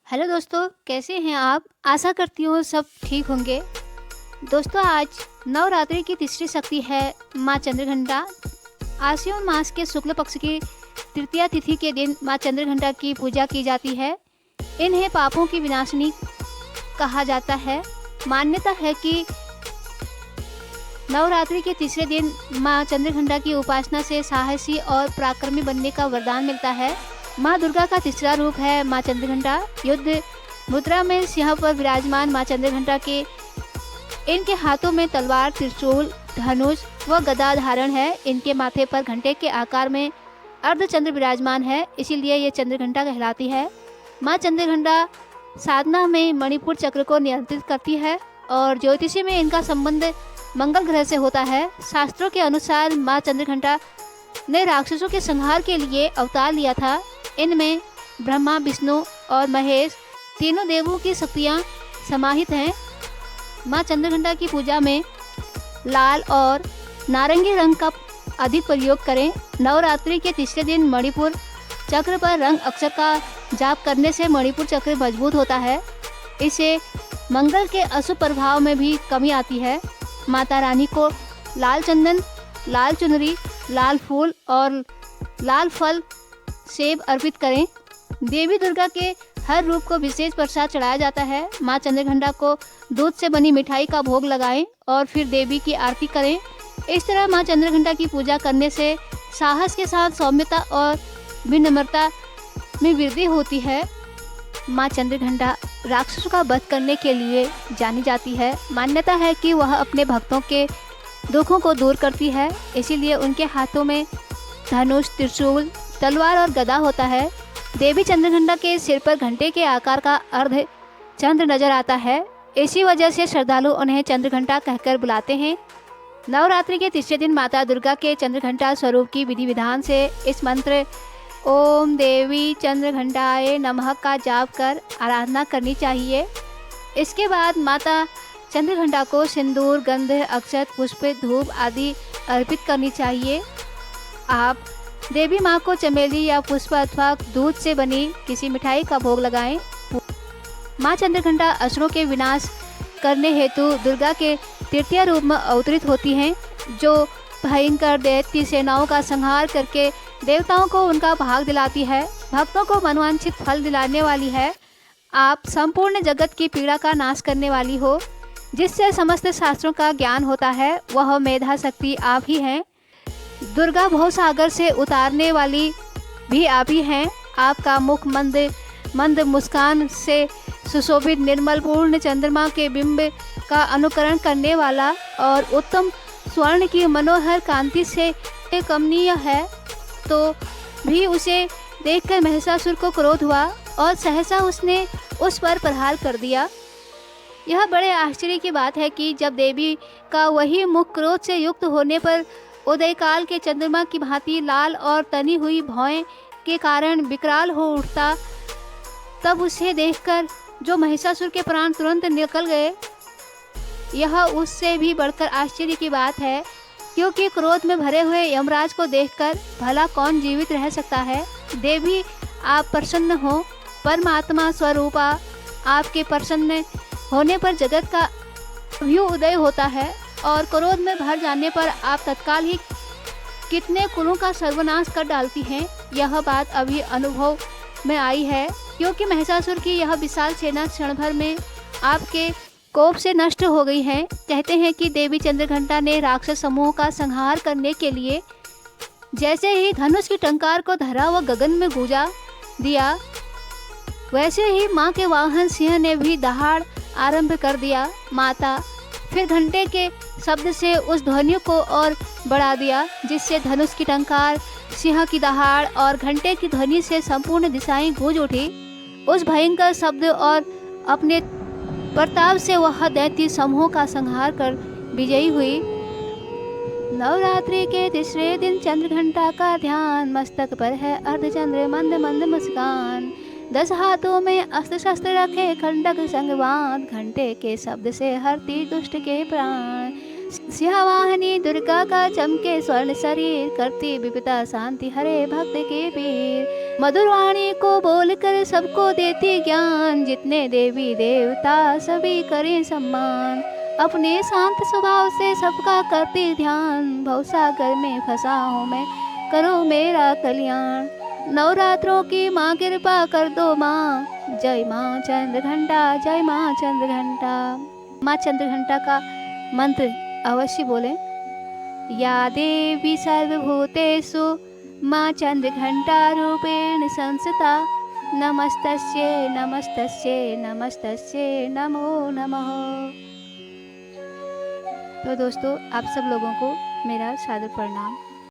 Hello दोस्तों, कैसे हैं आप? आशा करती हूँ सब ठीक होंगे। दोस्तों, आज नवरात्रि की तीसरी शक्ति है माँ चंद्रघंटा। आश्विन मास के शुक्ल पक्ष की तृतीया तिथि के दिन माँ चंद्रघंटा की पूजा की जाती है। इन्हें पापों की विनाशिनी कहा जाता है। मान्यता है कि नवरात्रि के तीसरे दिन माँ चंद्रघंटा की उपासना से साहसी और पराक्रमी बनने का वरदान मिलता है। माँ दुर्गा का तीसरा रूप है माँ चंद्रघंटा। युद्ध मुद्रा में सिंह पर विराजमान माँ चंद्रघंटा के इनके हाथों में तलवार, त्रिशूल, धनुष व गदा धारण है। इनके माथे पर घंटे के आकार में अर्धचंद्र विराजमान है, इसीलिए ये चंद्रघंटा कहलाती है। माँ चंद्रघंटा साधना में मणिपुर चक्र को नियंत्रित करती है और ज्योतिषी में इनका संबंध मंगल ग्रह से होता है। शास्त्रों के अनुसार माँ चंद्रघंटा ने राक्षसों के संहार के लिए अवतार लिया था। इनमें ब्रह्मा, विष्णु और महेश तीनों देवों की शक्तियाँ समाहित हैं। माँ चंद्रघंटा की पूजा में लाल और नारंगी रंग का अधिक प्रयोग करें। नवरात्रि के तीसरे दिन मणिपुर चक्र पर रंग अक्षर का जाप करने से मणिपुर चक्र मजबूत होता है। इससे मंगल के अशुभ प्रभाव में भी कमी आती है। माता रानी को लाल चंदन, लाल चुनरी, लाल फूल और लाल फल सेब अर्पित करें। देवी दुर्गा के हर रूप को विशेष प्रसाद चढ़ाया जाता है। माँ चंद्रघंटा को दूध से बनी मिठाई का भोग लगाएं और फिर देवी की आरती करें। इस तरह माँ चंद्रघंटा की पूजा करने से साहस के साथ सौम्यता और विनम्रता में वृद्धि होती है। माँ चंद्रघंटा राक्षसों का वध करने के लिए जानी जाती है। मान्यता है कि वह अपने भक्तों के दुखों को दूर करती है, इसीलिए उनके हाथों में धनुष, त्रिशूल, तलवार और गदा होता है। देवी चंद्रघंटा के सिर पर घंटे के आकार का अर्ध चंद्र नजर आता है। इसी वजह से श्रद्धालु उन्हें चंद्रघंटा कहकर बुलाते हैं। नवरात्रि के तीसरे दिन माता दुर्गा के चंद्रघंटा स्वरूप की विधि विधान से इस मंत्र ओम देवी चंद्रघंटाए नमः का जाप कर आराधना करनी चाहिए। इसके बाद माता चंद्रघंटा को सिंदूर, गंध, अक्षत, पुष्प, धूप आदि अर्पित करनी चाहिए। आप देवी माँ को चमेली या पुष्प अथवा दूध से बनी किसी मिठाई का भोग लगाएं। माँ चंद्रघंटा असुरों के विनाश करने हेतु दुर्गा के तृतीय रूप में अवतरित होती हैं, जो भयंकर दैत्य सेनाओं का संहार करके देवताओं को उनका भाग दिलाती है, भक्तों को मनवांछित फल दिलाने वाली है। आप संपूर्ण जगत की पीड़ा का नाश करने वाली हो, जिससे समस्त शास्त्रों का ज्ञान होता है, वह मेधा शक्ति आप ही हैं। दुर्गा भवसागर से उतारने वाली भी आप ही हैं। आपका मुख मंद मुस्कान से सुशोभित निर्मल पूर्ण चंद्रमा के बिंब का अनुकरण करने वाला और उत्तम स्वर्ण की मनोहर कांति से कमनीय है। तो भी उसे देखकर महिषासुर को क्रोध हुआ और सहसा उसने उस पर प्रहार कर दिया। यह बड़े आश्चर्य की बात है कि जब देवी का वही मुख क्रोध से युक्त होने पर उदयकाल के चंद्रमा की भांति लाल और तनी हुई भौएं के कारण विकराल हो उठता, तब उसे देखकर जो महिषासुर के प्राण तुरंत निकल गए। यह उससे भी बढ़कर आश्चर्य की बात है, क्योंकि क्रोध में भरे हुए यमराज को देखकर भला कौन जीवित रह सकता है। देवी आप प्रसन्न हो, परमात्मा स्वरूपा आपके प्रसन्न होने पर जगत का व्यू उदय होता है और क्रोध में भर जाने पर आप तत्काल ही कितने कुलों का सर्वनाश कर डालती हैं। यह बात अभी अनुभव में आई है, क्योंकि महिषासुर की यह विशाल सेना क्षण भर में आपके कोप से नष्ट हो गई है। कहते हैं कि देवी चंद्रघंटा ने राक्षस समूह का संहार करने के लिए जैसे ही धनुष की टंकार को धरा व गगन में गूंजा दिया, वैसे ही माँ के वाहन सिंह ने भी दहाड़ आरंभ कर दिया। माता फिर घंटे के शब्द से उस ध्वनि को और बढ़ा दिया, जिससे धनुष की टंकार, सिंह की दहाड़ और घंटे की ध्वनि से संपूर्ण दिशाएं गूंज उठी। उस भयंकर शब्द और अपने प्रताप से वह दैत्य समूह का संहार कर विजयी हुई। नवरात्रि के तीसरे दिन चंद्रघंटा का ध्यान, मस्तक पर है अर्धचंद्र मंद मंद मुस्कान। 10 हाथों में अस्त्र शस्त्र रखे खंडक संगवान, घंटे के शब्द से हरती दुष्ट के प्राण। सिंहवाहिनी दुर्गा का चमके स्वर्ण शरीर, करती विपदा शांति हरे भक्त के पीर। मधुर वाणी को बोलकर सबको देती ज्ञान, जितने देवी देवता सभी करें सम्मान। अपने शांत स्वभाव से सबका करती ध्यान, भवसागर में फंसा हूँ मैं, करो मेरा कल्याण। नवरात्रों की माँ कृपा कर दो माँ, जय माँ चंद्रघंटा, जय माँ चंद्रघंटा। माँ चंद्रघंटा का मंत्र अवश्य बोलें। या देवी सर्वभूतेषु माँ चंद्रघंटा रूपेण संस्थिता, नमस्तस्यै नमस्तस्यै नमस्तस्यै नमो नमः। तो दोस्तों, आप सब लोगों को मेरा सादर प्रणाम।